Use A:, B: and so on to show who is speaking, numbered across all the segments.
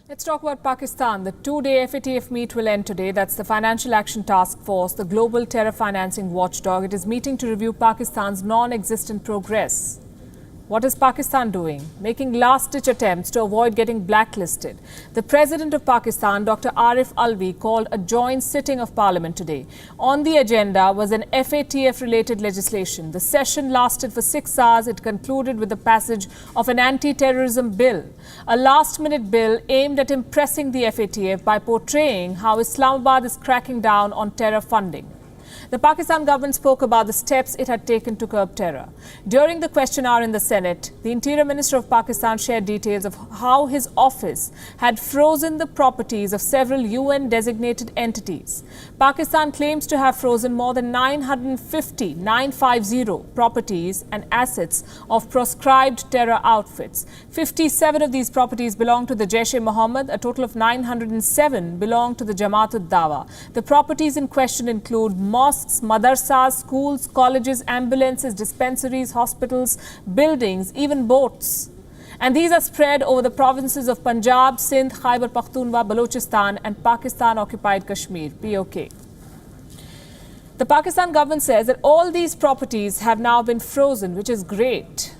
A: Let's talk about Pakistan. The two-day FATF meet will end today. That's the Financial Action Task Force, the global terror financing watchdog. It is meeting to review Pakistan's non-existent progress. What is Pakistan doing? Making last-ditch attempts to avoid getting blacklisted. The President of Pakistan, Dr. Arif Alvi, called a joint sitting of Parliament today. On the agenda was an FATF-related legislation. The session lasted for 6 hours. It concluded with the passage of an anti-terrorism bill, a last-minute bill aimed at impressing the FATF by portraying how Islamabad is cracking down on terror funding. The Pakistan government spoke about the steps it had taken to curb terror. During the question hour in the Senate, the Interior Minister of Pakistan shared details of how his office had frozen the properties of several UN-designated entities. Pakistan claims to have frozen more than 950 properties and assets of proscribed terror outfits. 57 of these properties belong to the Jaish-e-Mohammed. A total of 907 belong to the Jamaat-ud-Dawa. The properties in question include mosques, madrasas, schools, colleges, ambulances, dispensaries, hospitals, buildings, even boats. And these are spread over the provinces of Punjab, Sindh, Khyber Pakhtunkhwa, Balochistan and Pakistan-occupied Kashmir, POK. The Pakistan government says that all these properties have now been frozen, which is great.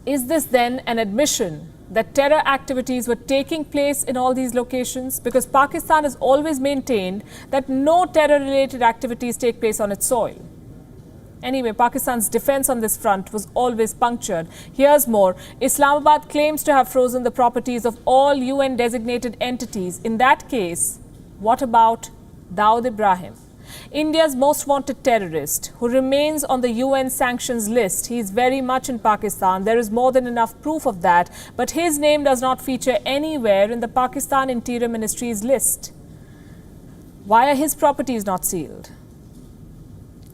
A: Is this then an admission that terror activities were taking place in all these locations? Because Pakistan has always maintained that no terror-related activities take place on its soil. Anyway, Pakistan's defense on this front was always punctured. Here's more. Islamabad claims to have frozen the properties of all UN-designated entities. In that case, what about Dawood Ibrahim, India's most wanted terrorist, who remains on the UN sanctions list? He is very much in Pakistan. There is more than enough proof of that. But his name does not feature anywhere in the Pakistan Interior Ministry's list. Why are his properties not sealed?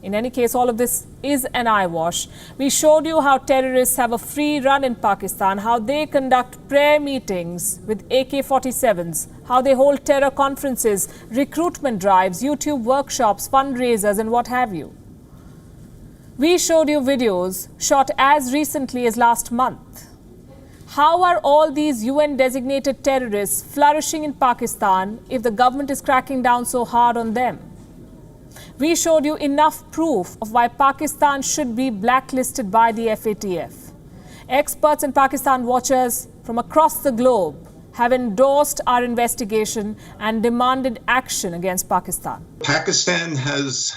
A: In any case, all of this is an eyewash. We showed you how terrorists have a free run in Pakistan, how they conduct prayer meetings with AK-47s, how they hold terror conferences, recruitment drives, YouTube workshops, fundraisers, and what have you. We showed you videos shot as recently as last month. How are all these UN-designated terrorists flourishing in Pakistan if the government is cracking down so hard on them? We showed you enough proof of why Pakistan should be blacklisted by the FATF. Experts and Pakistan watchers from across the globe have endorsed our investigation and demanded action against Pakistan.
B: Pakistan has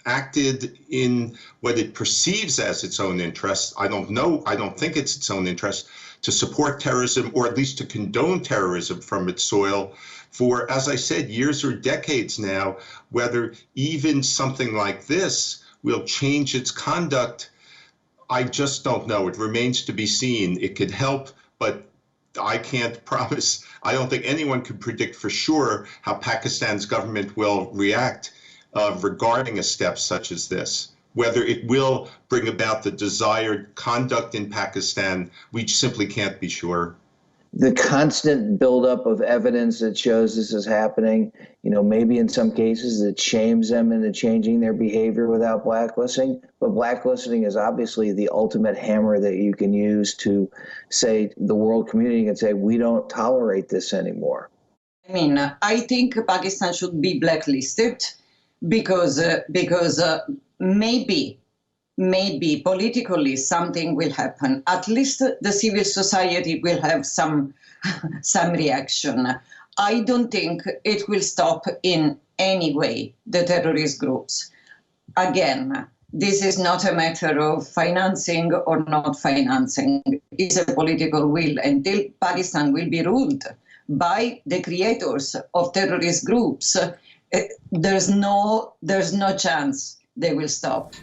B: acted in what it perceives as its own interest. I don't think it's its own interest to support terrorism, or at least to condone terrorism from its soil for, as I said, years or decades now. Whether even something like this will change its conduct, I just don't know. It remains to be seen. It could help, but I can't promise. I don't think anyone could predict for sure how Pakistan's government will react regarding a step such as this. Whether it will bring about the desired conduct in Pakistan, we simply can't be sure.
C: The constant buildup of evidence that shows this is happening, maybe in some cases it shames them into changing their behavior without blacklisting. But blacklisting is obviously the ultimate hammer that you can use to say, the world community can say, we don't tolerate this anymore.
D: I think Pakistan should be blacklisted because maybe politically something will happen. At least the civil society will have some reaction. I don't think it will stop in any way the terrorist groups. Again, this is not a matter of financing or not financing. It's a political will. Until Pakistan will be ruled by the creators of terrorist groups, there's no chance they will stop.